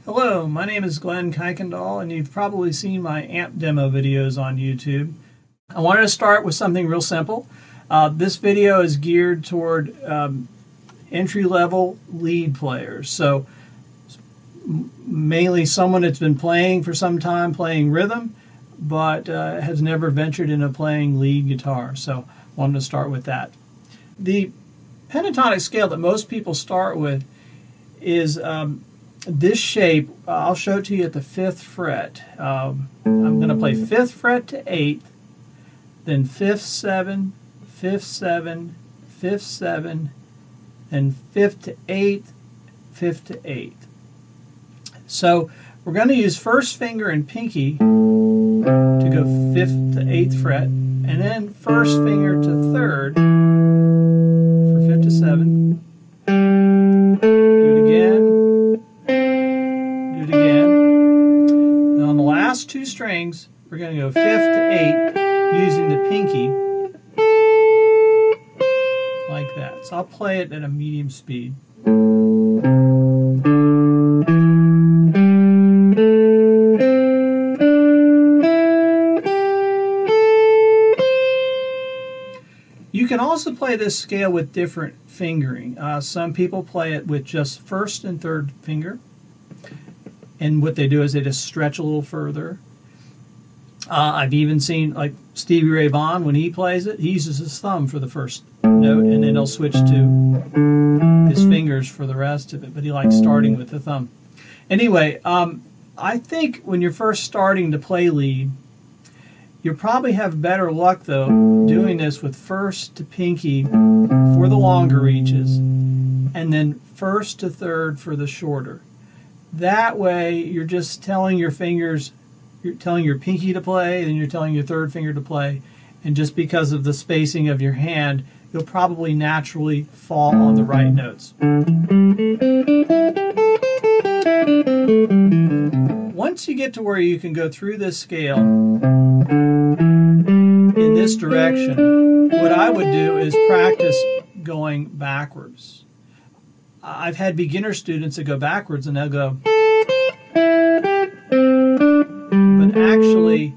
Hello, my name is Glen Kuykendall, and you've probably seen my amp demo videos on YouTube. I wanted to start with something real simple. This video is geared toward entry-level lead players, so mainly someone that's been playing for some time, playing rhythm, but has never ventured into playing lead guitar. So I wanted to start with that. The pentatonic scale that most people start with is this shape. I'll show it to you at the 5th fret. I'm going to play 5th fret to 8th, then 5th 7, 5th 7, 5th 7, then 5th to 8th, 5th to 8th. So we're going to use first finger and pinky to go 5th to 8th fret, and then first finger to 3rd for 5th to 7. Do it again. Do it again. And on the last two strings, we're going to go 5th to 8th using the pinky like that. So I'll play it at a medium speed. You can also play this scale with different fingering. Some people play it with just first and third finger, and what they do is they just stretch a little further. I've even seen, like, Stevie Ray Vaughan, when he plays it, he uses his thumb for the first note, and then he'll switch to his fingers for the rest of it, but he likes starting with the thumb. Anyway, I think when you're first starting to play lead, you'll probably have better luck, though, doing this with first to pinky for the longer reaches, and then first to third for the shorter. That way, you're just telling your fingers, you're telling your pinky to play, then you're telling your third finger to play, and just because of the spacing of your hand, you'll probably naturally fall on the right notes. Once you get to where you can go through this scale in this direction, what I would do is practice going backwards. I've had beginner students that go backwards and they'll go, but actually,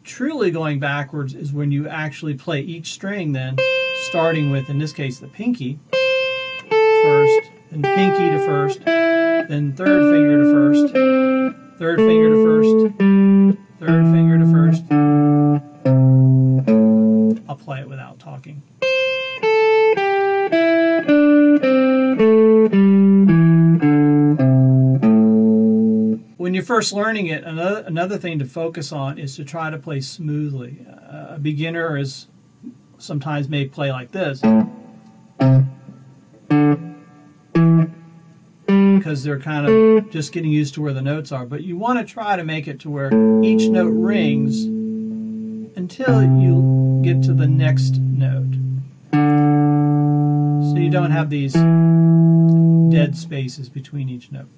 truly going backwards is when you actually play each string then, starting with, in this case, the pinky first, then pinky to first, then third finger to first, third finger to first, third finger to first. I'll play it without talking. When you're first learning it, another thing to focus on is to try to play smoothly. A beginner is sometimes may play like this because they're kind of just getting used to where the notes are, but you want to try to make it to where each note rings until you get to the next note, so you don't have these dead spaces between each note.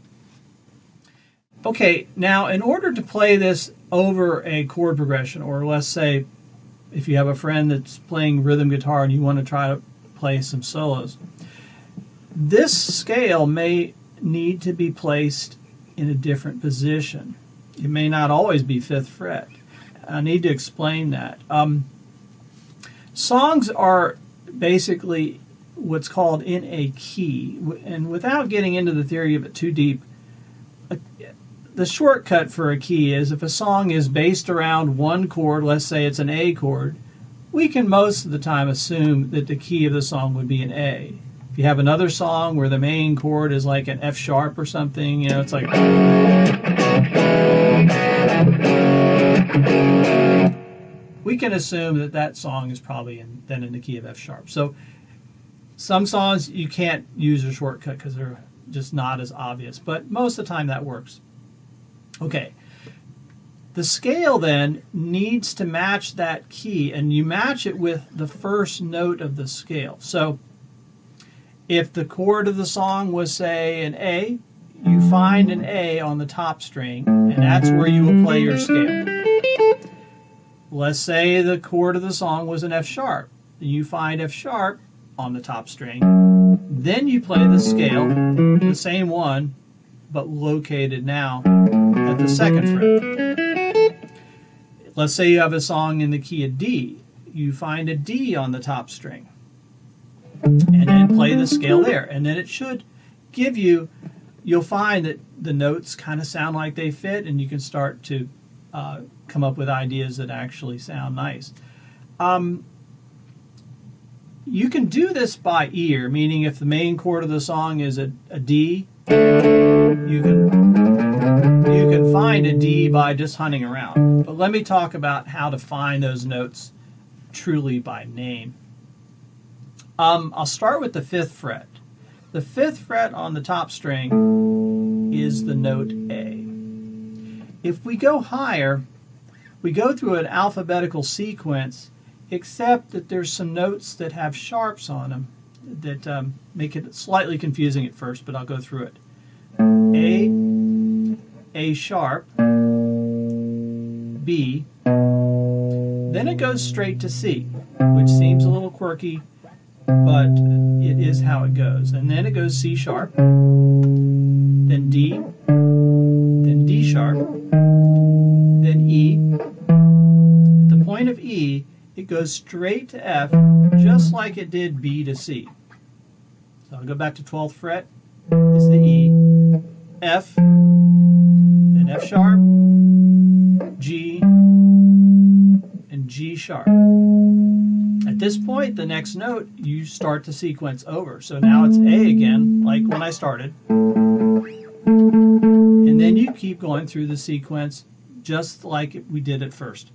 Okay, now in order to play this over a chord progression, or let's say if you have a friend that's playing rhythm guitar and you want to try to play some solos, this scale may need to be placed in a different position. It may not always be 5th fret. I need to explain that. Songs are basically what's called in a key, and without getting into the theory of it too deep, the shortcut for a key is if a song is based around one chord, let's say it's an A chord, we can most of the time assume that the key of the song would be an A. If you have another song where the main chord is like an F sharp or something, you know, it's like, we can assume that that song is probably then in the key of F sharp. So some songs you can't use a shortcut because they're just not as obvious, but most of the time that works. Okay, the scale then needs to match that key, and you match it with the first note of the scale. So if the chord of the song was, say, an A, you find an A on the top string, and that's where you will play your scale. Let's say the chord of the song was an F sharp. You find F sharp on the top string. Then you play the scale, the same one, but located now at the second fret. Let's say you have a song in the key of D. You find a D on the top string. And then play the scale there. And then it should give you, you'll find that the notes kind of sound like they fit, and you can start to come up with ideas that actually sound nice. You can do this by ear, meaning if the main chord of the song is a D, you can find a D by just hunting around. But let me talk about how to find those notes truly by name. I'll start with the 5th fret. The 5th fret on the top string is the note A. If we go higher, we go through an alphabetical sequence, except that there's some notes that have sharps on them that make it slightly confusing at first, but I'll go through it. A sharp, B, then it goes straight to C, which seems a little quirky, but it is how it goes. And then it goes C sharp, then D, then D sharp, then E. At the point of E, it goes straight to F, just like it did B to C. So I'll go back to 12th fret, is the E, F, then F sharp, G, and G sharp. At this point, the next note, you start to sequence over. So now it's A again, like when I started. And then you keep going through the sequence just like we did at first.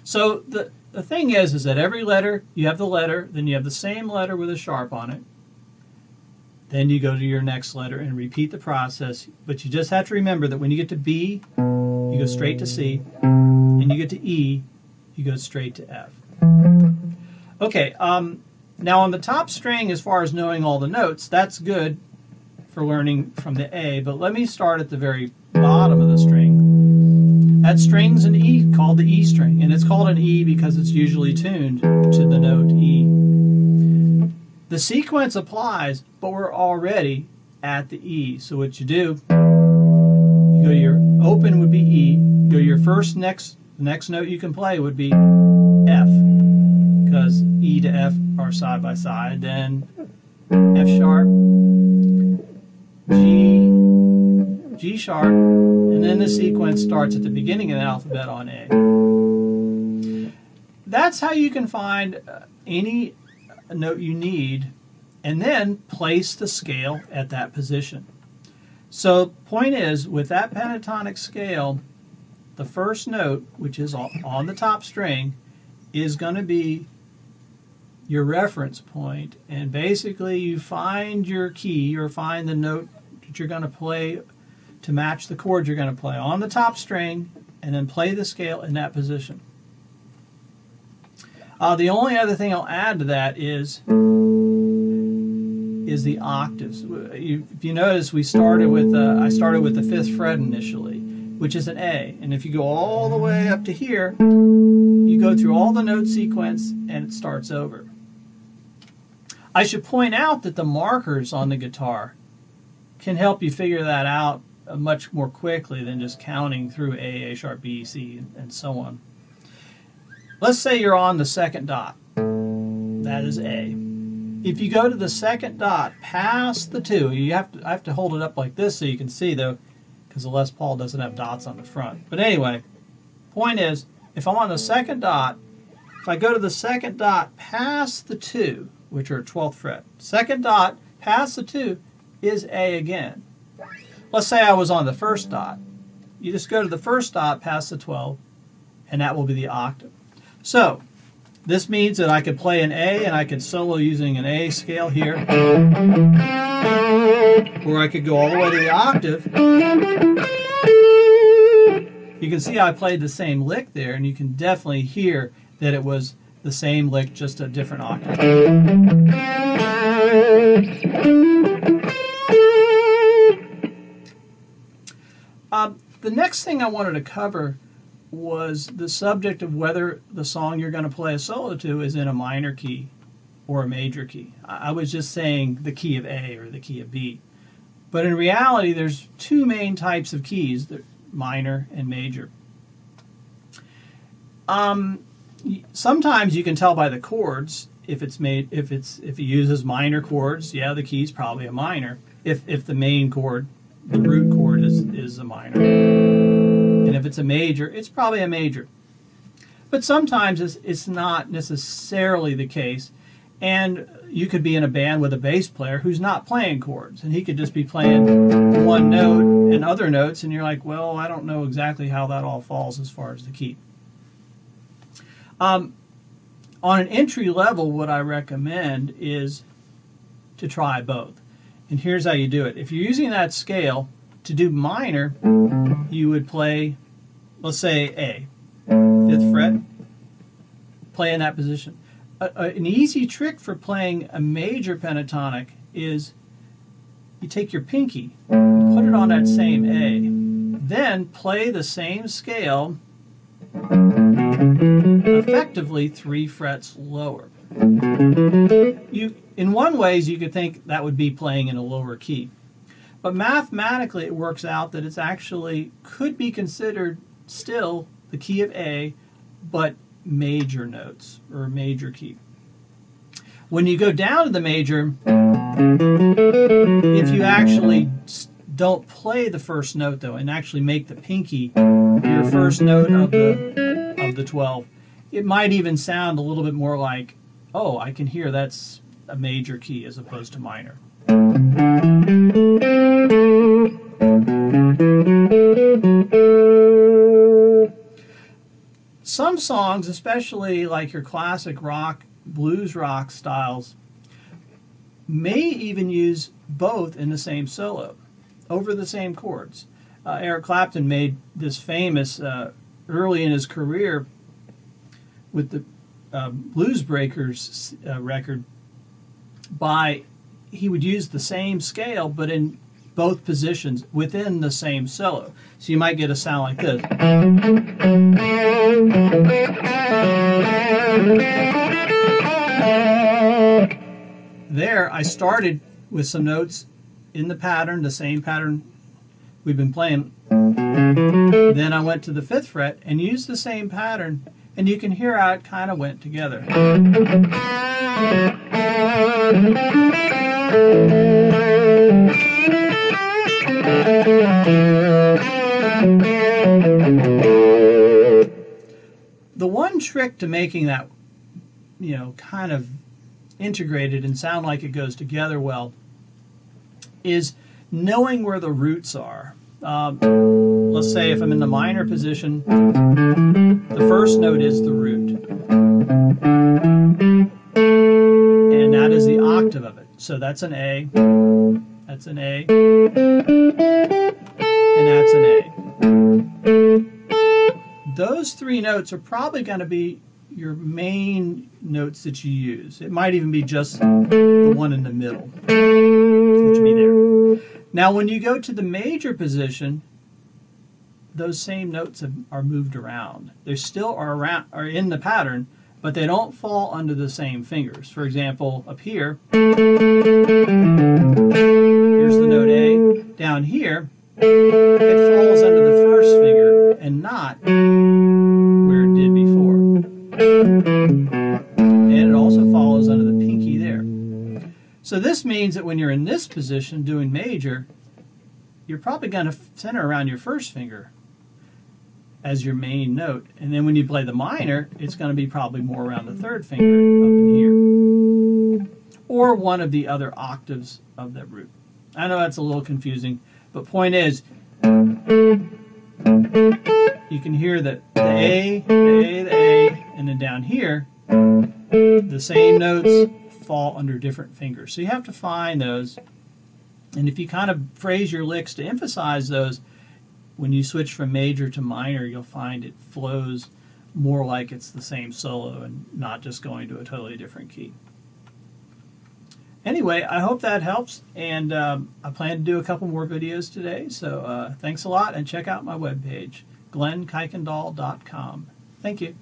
So the thing is that every letter, you have the letter, then you have the same letter with a sharp on it. Then you go to your next letter and repeat the process. But you just have to remember that when you get to B, you go straight to C. And you get to E, you go straight to F. Okay, now on the top string, as far as knowing all the notes, that's good for learning from the A, but let me start at the very bottom of the string. That string's an E, called the E string, and it's called an E because it's usually tuned to the note E. The sequence applies, but we're already at the E, so what you do, you go to your open would be E, you go to your the next note you can play would be F, because E to F are side by side, then F sharp, G sharp, and then the sequence starts at the beginning of the alphabet on A. That's how you can find any note you need and then place the scale at that position. So point is, with that pentatonic scale, the first note, which is on the top string, is going to be your reference point, and basically you find your key or find the note that you're going to play to match the chord you're going to play on the top string, and then play the scale in that position. The only other thing I'll add to that is the octaves. If you notice, I started with the 5th fret initially, which is an A, and if you go all the way up to here, you go through all the note sequence and it starts over. I should point out that the markers on the guitar can help you figure that out much more quickly than just counting through A sharp, B, C, and so on. Let's say you're on the second dot. That is A. If you go to the second dot past the 2, I have to hold it up like this so you can see, though, because the Les Paul doesn't have dots on the front. But anyway, point is, if I'm on the second dot, if I go to the second dot past the 2, which are 12th fret, second dot past the 2 is A again. Let's say I was on the first dot. You just go to the first dot past the 12, and that will be the octave. So this means that I could play an A, and I could solo using an A scale here, or I could go all the way to the octave. You can see I played the same lick there, and you can definitely hear that it was the same lick, just a different octave. The next thing I wanted to cover was the subject of whether the song you're going to play a solo to is in a minor key or a major key. I was just saying the key of A or the key of B. But in reality, there's two main types of keys, minor and major. Sometimes you can tell by the chords if it uses minor chords, yeah, the key's probably a minor. If the main chord, the root chord is a minor. And if it's a major, it's probably a major. But sometimes it's not necessarily the case. And you could be in a band with a bass player who's not playing chords, and he could just be playing one note and other notes, and you're like, well, I don't know exactly how that all falls as far as the key. On an entry level, what I recommend is to try both. And here's how you do it. If you're using that scale, to do minor, you would play, let's say A, 5th fret, play in that position. An easy trick for playing a major pentatonic is you take your pinky, put it on that same A, then play the same scale effectively 3 frets lower. In one ways, you could think that would be playing in a lower key. But mathematically, it works out that it's actually could be considered still the key of A, but major notes or a major key. When you go down to the major, if you actually don't play the first note though and actually make the pinky your first note of the 12, it might even sound a little bit more like, oh, I can hear that's a major key as opposed to minor. Some songs, especially like your classic rock, blues rock styles, may even use both in the same solo, over the same chords. Eric Clapton made this famous early in his career with the Blues Breakers record he would use the same scale but in both positions within the same solo. So you might get a sound like this. There, I started with some notes in the pattern, the same pattern we've been playing. Then I went to the 5th fret and used the same pattern, and you can hear how it kind of went together. The one trick to making that, kind of integrated and sound like it goes together well is knowing where the roots are. Let's say if I'm in the minor position, the first note is the root. And that is the octave of it. So that's an A, that's an A, and that's an A. Those 3 notes are probably going to be your main notes that you use. It might even be just the one in the middle, which would be there. Now when you go to the major position, those same notes are moved around. They still are in the pattern, but they don't fall under the same fingers. For example, up here, here's the note A. Down here, it falls under the first finger and not where it did before. And it also follows under the pinky there. So this means that when you're in this position doing major, you're probably going to center around your first finger as your main note. And then when you play the minor, it's going to be probably more around the 3rd finger up in here. Or one of the other octaves of that root. I know that's a little confusing, but point is, you can hear that the A, the A, the A, and then down here, the same notes fall under different fingers. So you have to find those. And if you kind of phrase your licks to emphasize those, when you switch from major to minor, you'll find it flows more like it's the same solo and not just going to a totally different key. Anyway, I hope that helps, and I plan to do a couple more videos today, so thanks a lot, and check out my webpage. glenkuykendall.com. Thank you.